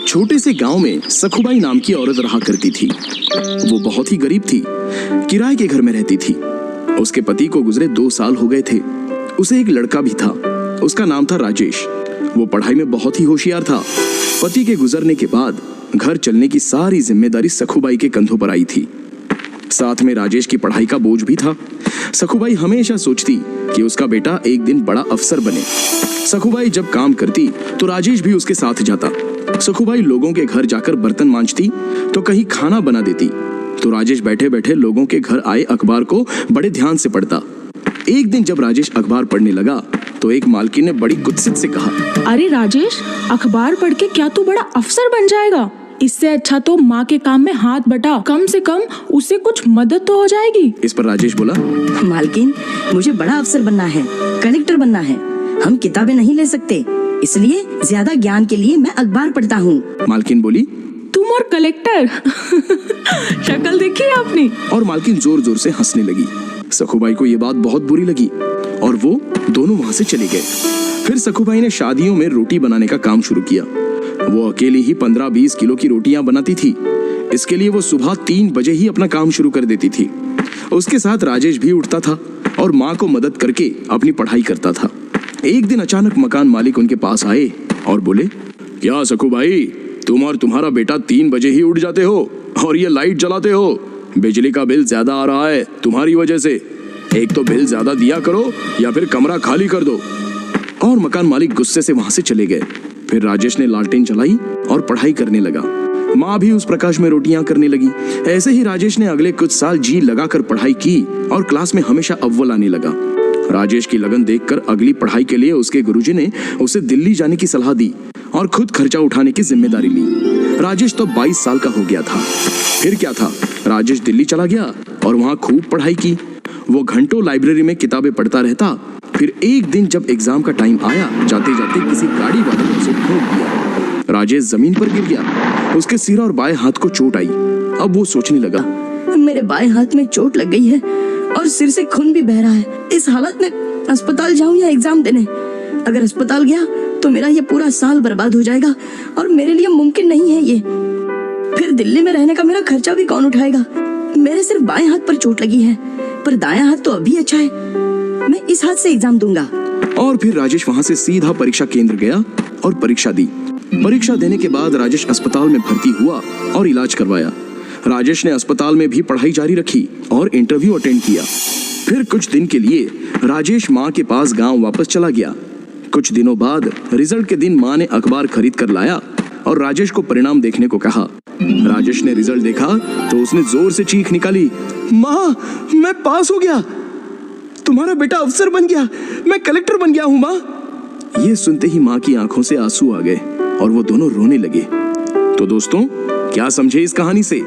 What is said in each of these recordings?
छोटे से गांव में सखुबाई नाम की औरत रहा करती थी। वो बहुत ही गरीब थी, किराए के घर में रहती थी। उसके पति को गुजरे 2 साल हो गए थे। उसे एक लड़का भी था, उसका नाम था राजेश। वो पढ़ाई में बहुत ही होशियार था। पति के गुजरने के बाद घर चलने की सारी जिम्मेदारी सखुबाई के कंधों पर आई थी। साथ में राजेश की पढ़ाई का बोझ भी था। सखुबाई हमेशा सोचती कि उसका बेटा एक दिन बड़ा अफसर बने। सखुबाई जब काम करती तो राजेश भी उसके साथ जाता। सखुबाई लोगों के घर जाकर बर्तन मांजती तो कहीं खाना बना देती, तो राजेश बैठे बैठे लोगों के घर आए अखबार को बड़े ध्यान से पढ़ता। एक दिन जब राजेश अखबार पढ़ने लगा तो एक मालकिन ने बड़ी कुत्सित से कहा, अरे राजेश, अखबार पढ़ के क्या तू बड़ा अफसर बन जाएगा? इससे अच्छा तो माँ के काम में हाथ बटा, कम से कम उससे कुछ मदद तो हो जाएगी। इस पर राजेश बोला, मालकिन, मुझे बड़ा अफसर बनना है, कलेक्टर बनना है। हम किताबें नहीं ले सकते, इसलिए ज्यादा ज्ञान के लिए मैं अखबार पढ़ता हूँ। मालकिन बोली, तुम और कलेक्टर शक्ल देखी है आपने? और मालकिन जोर जोर से हंसने लगी। सखुबाई को ये बात बहुत बुरी लगी और वो दोनों वहां से चले गए। फिर सखुबाई ने शादियों में रोटी बनाने का काम शुरू किया। वो अकेली ही 15-20 किलो की रोटियां बनाती थी। इसके लिए वो सुबह 3 बजे ही अपना काम शुरू कर देती थी। उसके साथ राजेश भी उठता था और माँ को मदद करके अपनी पढ़ाई करता था। एक दिन अचानक मकान मालिक उनके पास आए और बोले, क्या सखुबाई, तुम और तुम्हारा बेटा 3 बजे ही उठ जाते हो और ये लाइट जलाते हो? बिजली का बिल ज्यादा आ रहा है तुम्हारी वजह से। एक तो बिल ज्यादा दिया करो या फिर कमरा खाली कर दो। और मकान मालिक गुस्से से वहां से चले गए। फिर राजेश ने लालटेन जलाई और पढ़ाई करने लगा। माँ भी उस प्रकाश में रोटियां करने लगी। ऐसे ही राजेश ने अगले कुछ साल जी लगाकर पढ़ाई की और क्लास में हमेशा अव्वल आने लगा। राजेश की लगन देखकर अगली पढ़ाई के लिए उसके गुरुजी ने उसे दिल्ली जाने की सलाह दी और खुद खर्चा उठाने की जिम्मेदारी ली। राजेश तो 22 साल का हो गया था। फिर क्या था, राजेश दिल्ली चला गया और वहां खूब पढ़ाई की। वो घंटों लाइब्रेरी में किताबें पढ़ता रहता। फिर एक दिन जब एग्जाम का टाइम आया, जाते जाते किसी गाड़ी वाले ने उसे ठोक दिया। राजेश जमीन पर गिर गया। उसके सिर और बाएं हाथ को चोट आई। अब वो सोचने लगा, मेरे बाएं हाथ में चोट लग गई है और सिर से खून भी बह रहा है। इस हालत में अस्पताल जाऊं या एग्जाम देने? अगर अस्पताल गया तो मेरा ये पूरा साल बर्बाद हो जाएगा और मेरे लिए मुमकिन नहीं है ये। फिर दिल्ली में रहने का मेरा खर्चा भी कौन उठाएगा? मेरे सिर्फ बाएं हाथ पर चोट लगी है, पर दायां हाथ तो अभी अच्छा है। मैं इस हाथ से एग्जाम दूंगा। और फिर राजेश वहां से सीधा परीक्षा केंद्र गया और परीक्षा दी। परीक्षा देने के बाद राजेश अस्पताल में भर्ती हुआ और इलाज करवाया। राजेश ने अस्पताल में भी पढ़ाई जारी रखी और इंटरव्यू अटेंड किया। फिर कुछ दिन के लिए राजेश माँ के पास गांव वापस चला गया। कुछ दिनों बाद रिजल्ट के दिन माँ ने अखबार खरीद कर लाया और राजेश को परिणाम देखने को कहा। राजेश ने रिजल्ट देखा तो उसने जोर से चीख निकाली, माँ, मैं पास हो गया, तुम्हारा बेटा अफसर बन गया, मैं कलेक्टर बन गया हूँ माँ। ये सुनते ही माँ की आंखों से आंसू आ गए और वो दोनों रोने लगे। तो दोस्तों, क्या समझे इस कहानी से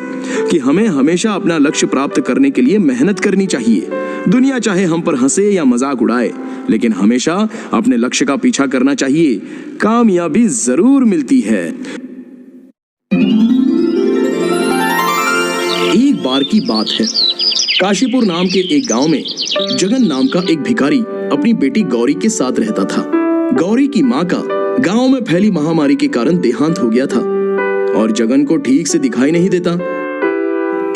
कि हमें हमेशा अपना लक्ष्य प्राप्त करने के लिए मेहनत करनी चाहिए। दुनिया चाहे हम पर हंसे या मजाक उड़ाए, लेकिन हमेशा अपने लक्ष्य का पीछा करना चाहिए। कामयाबी जरूर मिलती है। एक बार की बात है, काशीपुर नाम के एक गांव में जगन नाम का एक भिखारी अपनी बेटी गौरी के साथ रहता था। गौरी की माँ का गांव में फैली महामारी के कारण देहांत हो गया था और जगन को ठीक से दिखाई नहीं देता।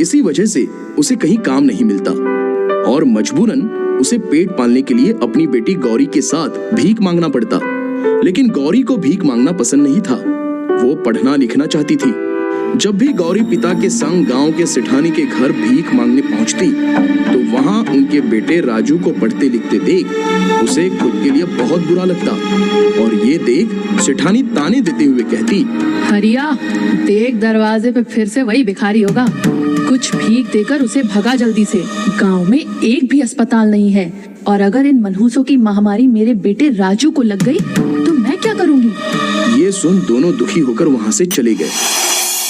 इसी वजह से उसे कहीं काम नहीं मिलता और मजबूरन उसे पेट पालने के लिए अपनी बेटी गौरी के साथ भीख मांगना पड़ता। लेकिन गौरी को भीख मांगना पसंद नहीं था। वो पढ़ना लिखना चाहती थी। जब भी गौरी पिता के संग गांव के सेठानी के घर भीख मांगने पहुंचती तो वहां उनके बेटे राजू को पढ़ते लिखते देख उसे खुद के लिए बहुत बुरा लगता और ये देख सेठानी ताने देते हुए कहती, हरिया, देख दरवाजे पे फिर से वही भिखारी होगा। कुछ भीख देकर उसे भगा जल्दी से। गांव में एक भी अस्पताल नहीं है और अगर इन मनहूसों की महामारी मेरे बेटे राजू को लग गई तो मैं क्या करूंगी? ये सुन दोनों दुखी होकर वहां से चले गए।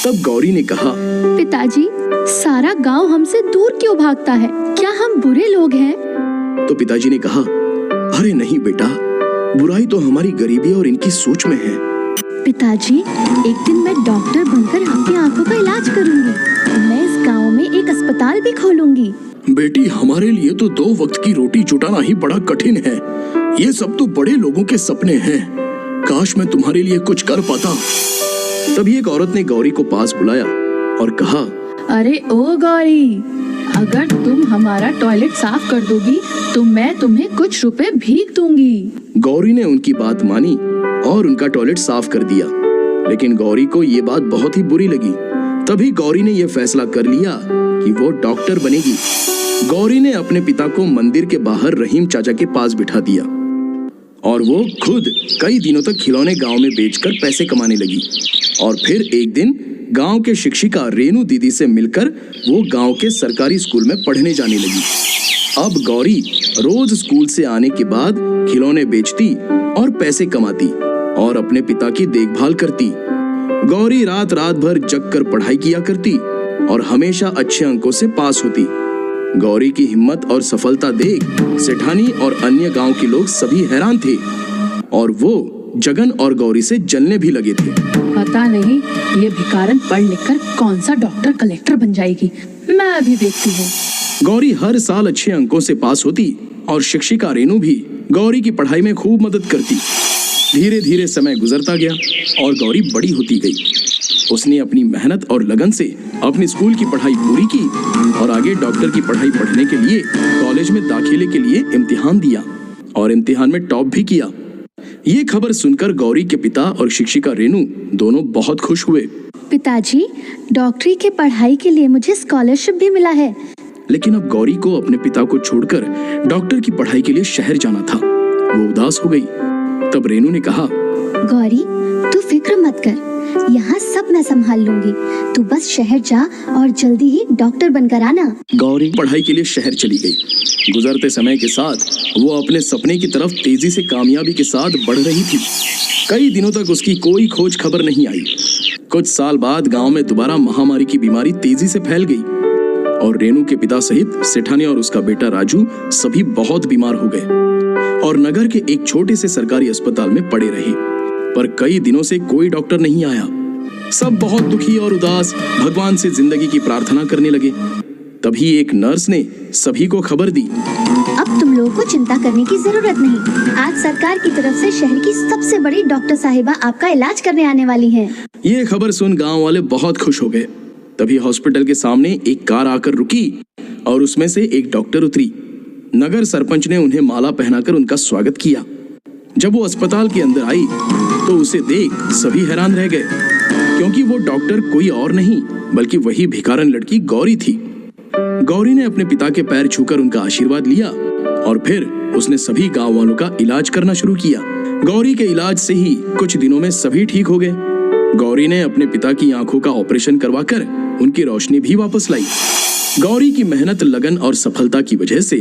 तब गौरी ने कहा, पिताजी, सारा गांव हमसे दूर क्यों भागता है? क्या हम बुरे लोग हैं? तो पिताजी ने कहा, अरे नहीं बेटा, बुराई तो हमारी गरीबी और इनकी सोच में है। पिताजी, एक दिन मैं डॉक्टर बनकर आपकी आंखों का इलाज करूंगी। मैं इस गांव में एक अस्पताल भी खोलूंगी। बेटी, हमारे लिए तो 2 वक्त की रोटी जुटाना ही बड़ा कठिन है। ये सब तो बड़े लोगों के सपने हैं। काश मैं तुम्हारे लिए कुछ कर पाता। तभी एक औरत ने गौरी को पास बुलाया और कहा, अरे ओ गौरी, अगर तुम हमारा टॉयलेट साफ कर दोगी तो मैं तुम्हें कुछ रुपए भीख दूंगी। गौरी ने उनकी बात मानी और उनका टॉयलेट साफ कर दिया। लेकिन गौरी को ये बात बहुत ही बुरी लगी। तभी गौरी ने यह फैसला कर लिया कि वो डॉक्टर बनेगी। गौरी ने अपने पिता को मंदिर के बाहर रहीम चाचा के पास बिठा दिया और वो खुद कई दिनों तक खिलौने गांव में बेचकर पैसे कमाने लगी। और फिर एक दिन गांव के शिक्षिका रेनू दीदी से मिलकर वो गांव के सरकारी स्कूल में पढ़ने जाने लगी। अब गौरी रोज स्कूल से आने के बाद खिलौने बेचती और पैसे कमाती और अपने पिता की देखभाल करती। गौरी रात रात भर जग कर पढ़ाई किया करती और हमेशा अच्छे अंकों से पास होती। गौरी की हिम्मत और सफलता देख सेठानी और अन्य गांव के लोग सभी हैरान थे और वो जगन और गौरी से जलने भी लगे थे। पता नहीं ये भिकारन पढ़ लिख कर कौन सा डॉक्टर कलेक्टर बन जाएगी, मैं अभी देखती हूँ। गौरी हर साल अच्छे अंकों से पास होती और शिक्षिका रेनू भी गौरी की पढ़ाई में खूब मदद करती। धीरे धीरे समय गुजरता गया और गौरी बड़ी होती गई। उसने अपनी मेहनत और लगन से अपनी स्कूल की पढ़ाई पूरी की और आगे डॉक्टर की पढ़ाई पढ़ने के लिए कॉलेज में दाखिले के लिए इम्तिहान दिया और इम्तिहान में टॉप भी किया। ये खबर सुनकर गौरी के पिता और शिक्षिका रेनू दोनों बहुत खुश हुए। पिताजी, डॉक्टरी की पढ़ाई के लिए मुझे स्कॉलरशिप भी मिला है। लेकिन अब गौरी को अपने पिता को छोड़कर डॉक्टर की पढ़ाई के लिए शहर जाना था। वो उदास हो गई। तब रेनू ने कहा, गौरी, तू फिक्र मत कर, यहाँ सब मैं संभाल लूंगी। तू बस शहर जा और जल्दी ही डॉक्टर बनकर आना। गौरी पढ़ाई के लिए शहर चली गई। गुजरते समय के साथ वो अपने सपने की तरफ तेजी से कामयाबी के साथ बढ़ रही थी। कई दिनों तक उसकी कोई खोज खबर नहीं आई। कुछ साल बाद गांव में दोबारा महामारी की बीमारी तेजी से फैल गई और रेनू के पिता सहित सेठानी और उसका बेटा राजू सभी बहुत बीमार हो गए और नगर के एक छोटे से सरकारी अस्पताल में पड़े रहे। पर कई दिनों से कोई डॉक्टर नहीं आया। सब बहुत दुखी और उदास भगवान से जिंदगी की प्रार्थना करने लगे। तभी एक नर्स ने सभी को खबर दी, अब तुम लोगों को चिंता करने की जरूरत नहीं। आज सरकार की तरफ से शहर की सबसे बड़ी डॉक्टर साहिबा आपका इलाज करने आने वाली हैं। ये खबर सुन गांव वाले बहुत खुश हो गए। तभी हॉस्पिटल के सामने एक कार आकर रुकी और उसमें से एक डॉक्टर उतरी। नगर सरपंच ने उन्हें माला पहनाकर उनका स्वागत किया। जब वो अस्पताल के अंदर आई तो उसे देख सभी हैरान रह गए, क्योंकि वो डॉक्टर कोई और नहीं बल्कि वही भिखारन लड़की गौरी थी। गौरी ने अपने पिता के पैर छूकर उनका आशीर्वाद लिया और फिर उसने सभी गांव वालों का इलाज करना शुरू किया। गौरी के इलाज से ही कुछ दिनों में सभी ठीक हो गए। गौरी ने अपने पिता की आंखों का ऑपरेशन करवाकर उनकी रोशनी भी वापस लाई। गौरी की मेहनत, लगन और सफलता की वजह से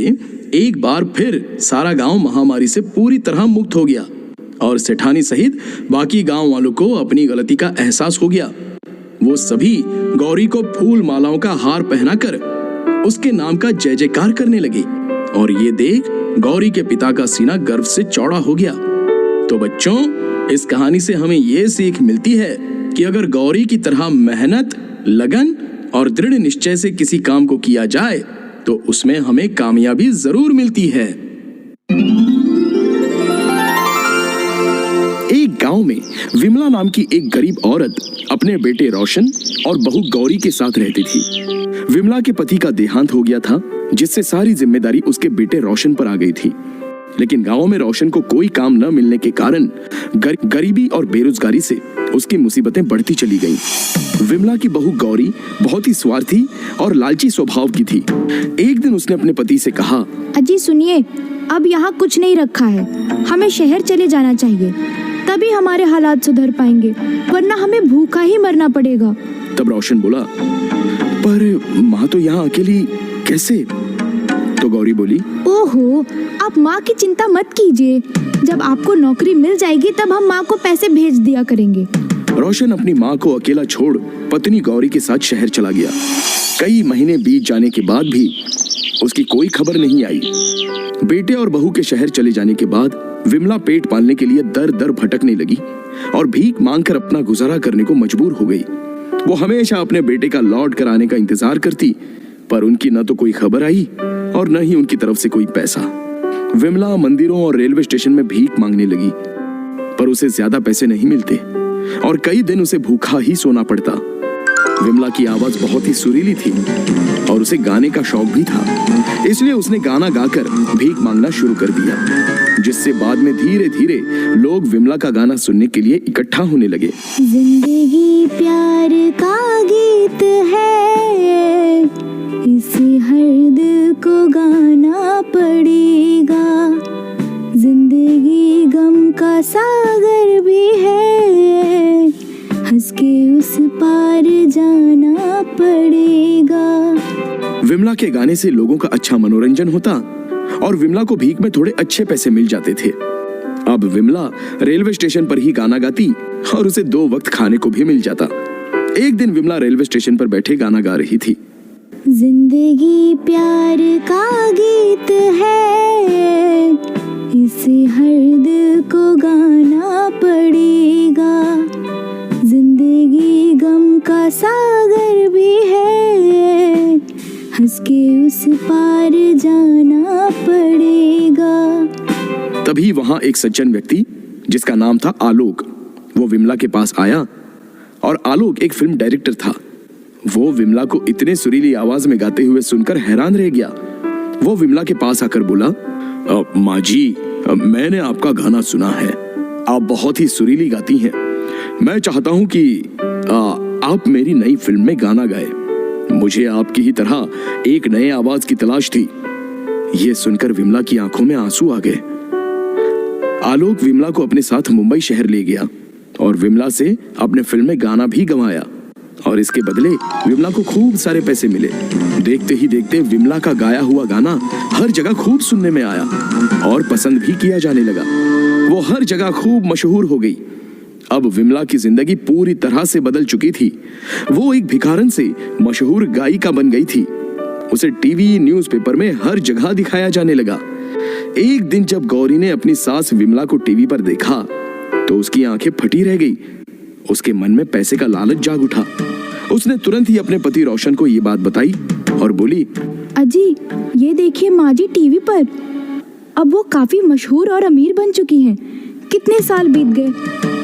एक बार फिर सारा गांव महामारी से पूरी तरह मुक्त हो गया और सेठानी सहित बाकी गांव वालों को अपनी गलती का एहसास हो गया। वो सभी गौरी को फूल मालाओं का हार पहनाकर उसके नाम का जय जयकार करने लगे और ये देख गौरी के पिता का सीना गर्व से चौड़ा हो गया। तो बच्चों, इस कहानी से हमें ये सीख मिलती है कि अगर गौरी की तरह मेहनत, लगन और दृढ़ निश्चय से किसी काम को किया जाए तो उसमें हमें कामयाबी जरूर मिलती है। एक गांव में विमला नाम की एक गरीब औरत अपने बेटे रोशन और बहू गौरी के साथ रहती थी। विमला के पति का देहांत हो गया था, जिससे सारी जिम्मेदारी उसके बेटे रोशन पर आ गई थी। लेकिन गांव में रोशन को कोई काम न मिलने के कारण गरीबी और बेरोजगारी से उसकी मुसीबतें बढ़ती चली गईं। विमला की बहू गौरी बहुत ही स्वार्थी और लालची स्वभाव की थी। एक दिन उसने अपने पति से कहा, अजी सुनिए, अब यहाँ कुछ नहीं रखा है, हमें शहर चले जाना चाहिए, तभी हमारे हालात सुधर पाएंगे, वरना हमें भूखा ही मरना पड़ेगा। तब रोशन बोला, पर माँ तो यहाँ अकेली कैसे? तो गौरी बोली, ओहो, आप माँ की चिंता मत कीजिए, जब आपको नौकरी मिल जाएगी तब हम माँ को पैसे भेज दिया करेंगे। रोशन अपनी माँ को अकेला छोड़ पत्नी गौरी के साथ शहर चला गया। कई महीने बीत जाने के बाद भी उसकी कोई खबर नहीं आई। बेटे और बहू के शहर चले जाने के बाद विमला पेट पालने के लिए दर दर भटकने लगी और भीख मांगकर अपना गुजारा करने को मजबूर हो गई। वो हमेशा अपने बेटे का लौट कर आने का इंतजार करती, पर उनकी न तो कोई खबर आई और न ही उनकी तरफ से कोई पैसा। विमला मंदिरों और रेलवे स्टेशन में भीख मांगने लगी, पर उसे ज्यादा पैसे नहीं मिलते। और कई दिन उसे भूखा ही सोना पड़ता। विमला की आवाज बहुत ही सुरीली थी और उसे गाने का शौक भी था, इसलिए उसने गाना गाकर भीख मांगना शुरू कर दिया, जिससे बाद में धीरे धीरे लोग विमला का गाना सुनने के लिए इकट्ठा होने लगे। जिंदगी प्यार का गीत है, इसे हर दिल को गाना पड़ेगा। जिंदगी गम का सागर भी है, हंस के उस पार जाना पड़ेगा। विमला के गाने से लोगों का अच्छा मनोरंजन होता और विमला को भीख में थोड़े अच्छे पैसे मिल जाते थे। अब विमला रेलवे स्टेशन पर ही गाना गाती और उसे 2 वक्त खाने को भी मिल जाता। एक दिन विमला रेलवे स्टेशन पर बैठे गाना गा रही थी। जिंदगी प्यार का गीत है, इसे हर दिल को गाना पड़ेगा। जिंदगी गम का सागर भी है, हंस के उस पार जाना पड़ेगा। तभी वहां एक सज्जन व्यक्ति जिसका नाम था आलोक, वो विमला के पास आया। और आलोक एक फिल्म डायरेक्टर था। वो विमला को इतने सुरीली आवाज में गाते हुए सुनकर हैरान रह गया। वो विमला के पास आकर बोला, माँ जी, मैंने आपका गाना सुना है, आप बहुत ही सुरीली गाती हैं। मैं चाहता हूं कि आप मेरी नई फिल्म में गाना गाए। मुझे आपकी ही तरह एक नए आवाज की तलाश थी। ये सुनकर विमला की आंखों में आंसू आ गए। आलोक विमला को अपने साथ मुंबई शहर ले गया और विमला से अपने फिल्म में गाना भी गवाया और इसके बदले विमला को खूब सारे पैसे मिले। देखते ही देखते विमला का गाया हुआ गाना हर जगह खूब सुनने में आया और पसंद भी किया जाने लगा। वो हर जगह खूब मशहूर हो गई। अब विमला की जिंदगी पूरी तरह से बदल चुकी थी। वो एक भिखारन से मशहूर गायिका बन गई थी। उसे टीवी, न्यूज़पेपर में हर जगह दिखाया जाने लगा। एक दिन जब गौरी ने अपनी सास विमला को टीवी पर देखा तो उसकी आंखें फटी रह गई। उसके मन में पैसे का लालच जाग उठा। उसने तुरंत ही अपने पति रोशन को ये बात बताई और बोली, अजी, ये देखिए माँ जी टीवी पर। अब वो काफी मशहूर और अमीर बन चुकी हैं। कितने साल बीत गए,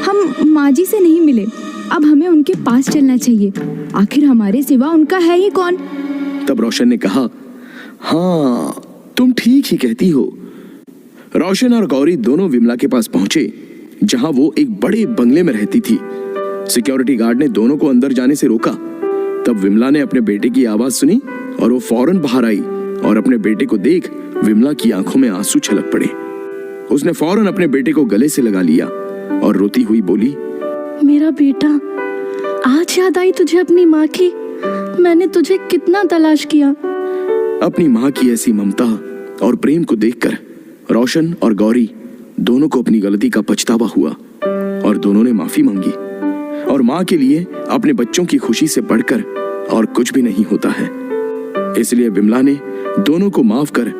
हम माँ जी से नहीं मिले। अब हमें उनके पास चलना चाहिए। आखिर हमारे सिवा उनका है ही कौन। तब रोशन ने कहा, हाँ, तुम ठीक ही कहती हो। रोशन और गौरी दोनों विमला के पास पहुंचे, जहां वो एक बड़े बंगले में रहती थी। सिक्योरिटी गार्ड ने दोनों को अंदर जाने से रोका। तब विमला ने अपने बेटे की आवाज सुनी और वो फौरन बाहर आई और अपने बेटे को देख विमला की आंखों में आंसू छलक पड़े। उसने फौरन अपने बेटे को गले से लगा लिया और रोती हुई बोली, मेरा बेटा, आज याद आई तुझे अपनी माँ की। मैंने तुझे कितना तलाश किया। अपनी माँ की ऐसी ममता और प्रेम को देखकर रोशन और गौरी दोनों को अपनी गलती का पछतावा हुआ और दोनों ने माफी मांगी। और माँ के लिए अपने बच्चों की खुशी से बढ़कर और कुछ भी नहीं होता है। इसलिए विमला ने दोनों को माफ कर